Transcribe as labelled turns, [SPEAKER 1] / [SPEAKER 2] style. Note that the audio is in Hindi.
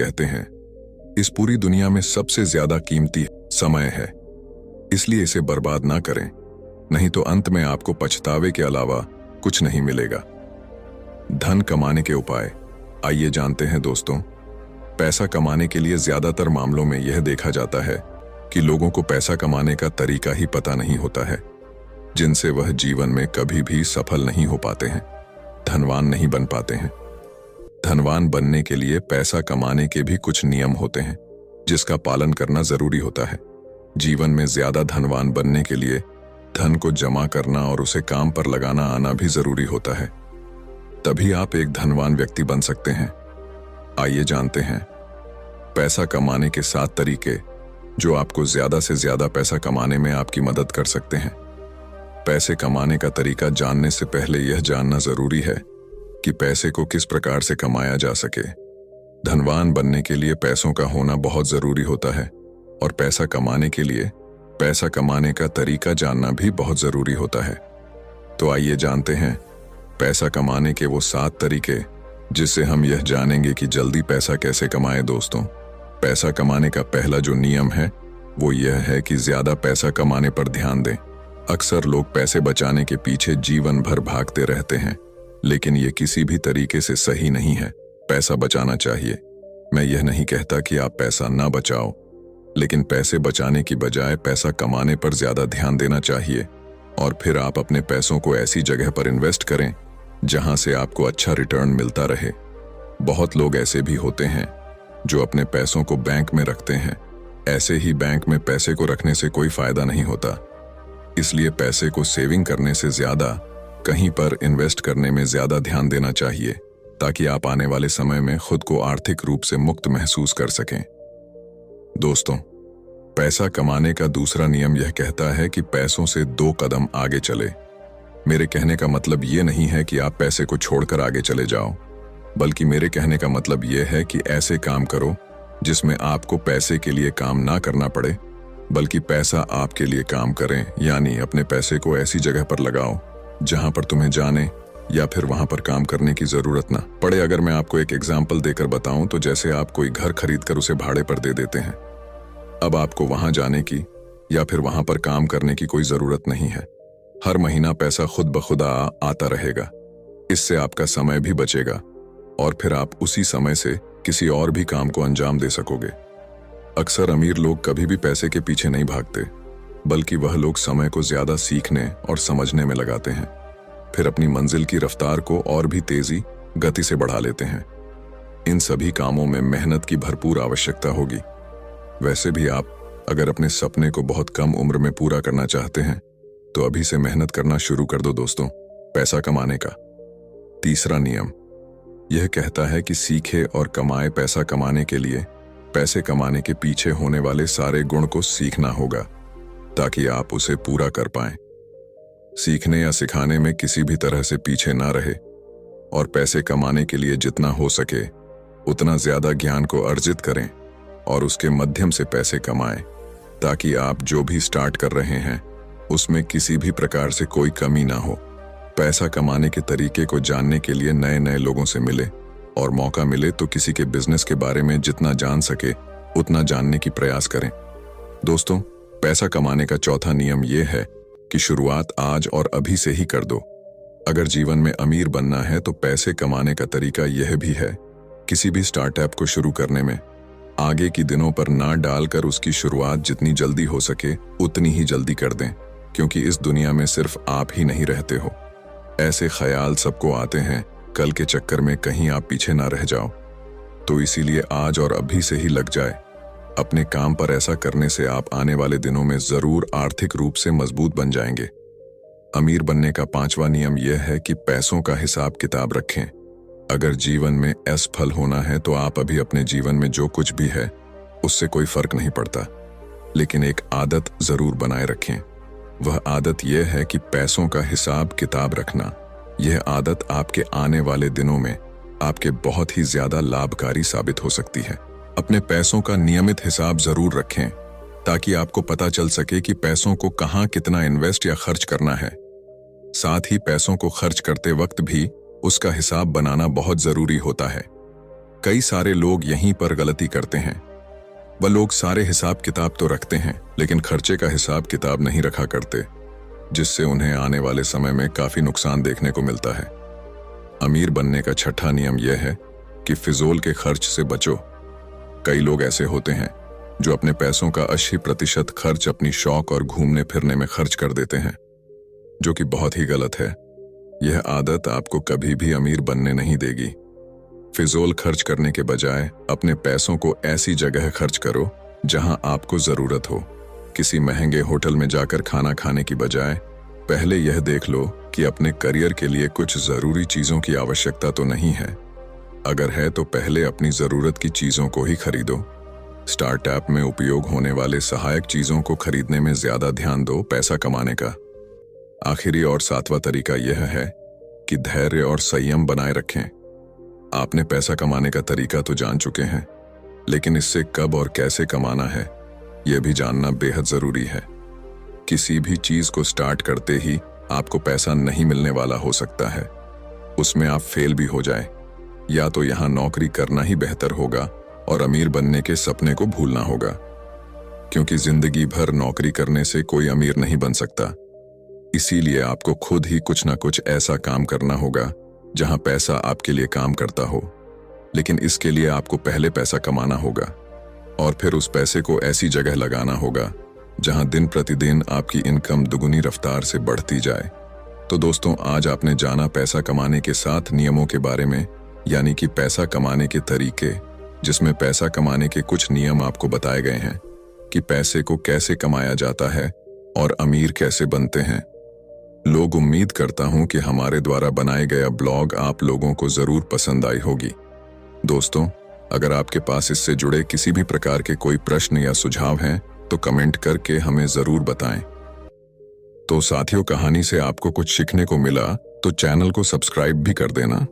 [SPEAKER 1] कहते हैं, इस पूरी दुनिया में सबसे ज्यादा कीमती समय है, इसलिए इसे बर्बाद ना करें, नहीं तो अंत में आपको पछतावे के अलावा कुछ नहीं मिलेगा। धन कमाने के उपाय आइए जानते हैं दोस्तों। पैसा कमाने के लिए ज्यादातर मामलों में यह देखा जाता है कि लोगों को पैसा कमाने का तरीका ही पता नहीं होता है, जिनसे वह जीवन में कभी भी सफल नहीं हो पाते हैं, धनवान नहीं बन पाते हैं। धनवान बनने के लिए पैसा कमाने के भी कुछ नियम होते हैं जिसका पालन करना जरूरी होता है। जीवन में ज्यादा धनवान बनने के लिए धन को जमा करना और उसे काम पर लगाना आना भी जरूरी होता है, तभी आप एक धनवान व्यक्ति बन सकते हैं। आइए जानते हैं पैसा कमाने के 7 तरीके जो आपको ज्यादा से ज्यादा पैसा कमाने में आपकी मदद कर सकते हैं। पैसे कमाने का तरीका जानने से पहले यह जानना जरूरी है कि पैसे को किस प्रकार से कमाया जा सके। धनवान बनने के लिए पैसों का होना बहुत जरूरी होता है और पैसा कमाने के लिए पैसा कमाने का तरीका जानना भी बहुत जरूरी होता है। तो आइए जानते हैं पैसा कमाने के वो 7 तरीके जिससे हम यह जानेंगे कि जल्दी पैसा कैसे कमाएं। दोस्तों, पैसा कमाने का पहला जो नियम है वो यह है कि ज्यादा पैसा कमाने पर ध्यान दें। अक्सर लोग पैसे बचाने के पीछे जीवन भर भागते रहते हैं, लेकिन ये किसी भी तरीके से सही नहीं है। पैसा बचाना चाहिए। मैं यह नहीं कहता कि आप पैसा ना बचाओ, लेकिन पैसे बचाने की बजाय पैसा कमाने पर ज्यादा ध्यान देना चाहिए और फिर आप अपने पैसों को ऐसी जगह पर इन्वेस्ट करें जहां से आपको अच्छा रिटर्न मिलता रहे। बहुत लोग ऐसे भी होते हैं जो अपने पैसों को बैंक में रखते हैं। ऐसे ही बैंक में पैसे को रखने से कोई फायदा नहीं होता, इसलिए पैसे को सेविंग करने से ज्यादा कहीं पर इन्वेस्ट करने में ज्यादा ध्यान देना चाहिए ताकि आप आने वाले समय में खुद को आर्थिक रूप से मुक्त महसूस कर सकें। दोस्तों, पैसा कमाने का दूसरा नियम यह कहता है कि पैसों से 2 कदम आगे चले। मेरे कहने का मतलब ये नहीं है कि आप पैसे को छोड़कर आगे चले जाओ, बल्कि मेरे कहने का मतलब यह है कि ऐसे काम करो जिसमें आपको पैसे के लिए काम ना करना पड़े, बल्कि पैसा आपके लिए काम करें। यानी अपने पैसे को ऐसी जगह पर लगाओ जहां पर तुम्हें जाने या फिर वहां पर काम करने की जरूरत ना पड़े। अगर मैं आपको एक एग्जाम्पल देकर बताऊं तो जैसे आप कोई घर खरीदकर उसे भाड़े पर दे देते हैं। अब आपको वहां जाने की या फिर वहां पर काम करने की कोई जरूरत नहीं है। हर महीना पैसा खुद ब खुद आता रहेगा। इससे आपका समय भी बचेगा और फिर आप उसी समय से किसी और भी काम को अंजाम दे सकोगे। अक्सर अमीर लोग कभी भी पैसे के पीछे नहीं भागते, बल्कि वह लोग समय को ज्यादा सीखने और समझने में लगाते हैं, फिर अपनी मंजिल की रफ्तार को और भी तेजी गति से बढ़ा लेते हैं। इन सभी कामों में मेहनत की भरपूर आवश्यकता होगी। वैसे भी आप अगर अपने सपने को बहुत कम उम्र में पूरा करना चाहते हैं तो अभी से मेहनत करना शुरू कर दो। दोस्तों, पैसा कमाने का तीसरा नियम यह कहता है कि सीखे और कमाए। पैसा कमाने के लिए पैसे कमाने के पीछे होने वाले सारे गुण को सीखना होगा ताकि आप उसे पूरा कर पाएं। सीखने या सिखाने में किसी भी तरह से पीछे ना रहे और पैसे कमाने के लिए जितना हो सके उतना ज्यादा ज्ञान को अर्जित करें और उसके माध्यम से पैसे कमाएं, ताकि आप जो भी स्टार्ट कर रहे हैं उसमें किसी भी प्रकार से कोई कमी ना हो। पैसा कमाने के तरीके को जानने के लिए नए नए लोगों से मिले और मौका मिले तो किसी के बिजनेस के बारे में जितना जान सके उतना जानने की प्रयास करें। दोस्तों, पैसा कमाने का चौथा नियम यह है कि शुरुआत आज और अभी से ही कर दो। अगर जीवन में अमीर बनना है तो पैसे कमाने का तरीका यह भी है, किसी भी स्टार्टअप को शुरू करने में आगे की दिनों पर ना डालकर उसकी शुरुआत जितनी जल्दी हो सके उतनी ही जल्दी कर दें, क्योंकि इस दुनिया में सिर्फ आप ही नहीं रहते हो। ऐसे ख्याल सबको आते हैं, कल के चक्कर में कहीं आप पीछे ना रह जाओ। तो इसीलिए आज और अभी से ही लग जाए अपने काम पर। ऐसा करने से आप आने वाले दिनों में जरूर आर्थिक रूप से मजबूत बन जाएंगे। अमीर बनने का 5वां नियम यह है कि पैसों का हिसाब किताब रखें। अगर जीवन में असफल होना है तो आप अभी अपने जीवन में जो कुछ भी है उससे कोई फर्क नहीं पड़ता, लेकिन एक आदत जरूर बनाए रखें। वह आदत यह है कि पैसों का हिसाब किताब रखना। यह आदत आपके आने वाले दिनों में आपके बहुत ही ज्यादा लाभकारी साबित हो सकती है। अपने पैसों का नियमित हिसाब जरूर रखें ताकि आपको पता चल सके कि पैसों को कहां कितना इन्वेस्ट या खर्च करना है। साथ ही पैसों को खर्च करते वक्त भी उसका हिसाब बनाना बहुत जरूरी होता है। कई सारे लोग यहीं पर गलती करते हैं। वह लोग सारे हिसाब किताब तो रखते हैं, लेकिन खर्चे का हिसाब किताब नहीं रखा करते, जिससे उन्हें आने वाले समय में काफी नुकसान देखने को मिलता है। अमीर बनने का छठा नियम यह है कि फिजूल के खर्च से बचो। कई लोग ऐसे होते हैं जो अपने पैसों का 80% खर्च अपनी शौक और घूमने फिरने में खर्च कर देते हैं, जो कि बहुत ही गलत है। यह आदत आपको कभी भी अमीर बनने नहीं देगी। फिजूल खर्च करने के बजाय अपने पैसों को ऐसी जगह खर्च करो जहां आपको जरूरत हो। किसी महंगे होटल में जाकर खाना खाने की बजाय पहले यह देख लो कि अपने करियर के लिए कुछ जरूरी चीजों की आवश्यकता तो नहीं है। अगर है तो पहले अपनी जरूरत की चीजों को ही खरीदो। स्टार्टअप में उपयोग होने वाले सहायक चीजों को खरीदने में ज्यादा ध्यान दो पैसा कमाने का। आखिरी और सातवां तरीका यह है कि धैर्य और संयम बनाए रखें। आपने पैसा कमाने का तरीका तो जान चुके हैं, लेकिन इससे कब और कैसे कमाना है यह भी जानना बेहद जरूरी है। किसी भी चीज को स्टार्ट करते ही आपको पैसा नहीं मिलने वाला हो सकता है, उसमें आप फेल भी हो जाए। या तो यहां नौकरी करना ही बेहतर होगा और अमीर बनने के सपने को भूलना होगा, क्योंकि जिंदगी भर नौकरी करने से कोई अमीर नहीं बन सकता। इसीलिए आपको खुद ही कुछ ना कुछ ऐसा काम करना होगा जहां पैसा आपके लिए काम करता हो। लेकिन इसके लिए आपको पहले पैसा कमाना होगा और फिर उस पैसे को ऐसी जगह लगाना होगा जहां दिन प्रतिदिन आपकी इनकम दुगुनी रफ्तार से बढ़ती जाए। तो दोस्तों, आज आपने जाना पैसा कमाने के 7 नियमों के बारे में, यानी कि पैसा कमाने के तरीके, जिसमें पैसा कमाने के कुछ नियम आपको बताए गए हैं कि पैसे को कैसे कमाया जाता है और अमीर कैसे बनते हैं। लोग उम्मीद करता हूं कि हमारे द्वारा बनाए गया ब्लॉग आप लोगों को जरूर पसंद आई होगी। दोस्तों, अगर आपके पास इससे जुड़े किसी भी प्रकार के कोई प्रश्न या सुझाव हैं तो कमेंट करके हमें जरूर बताएं। तो साथियों, कहानी से आपको कुछ सीखने को मिला तो चैनल को सब्सक्राइब भी कर देना।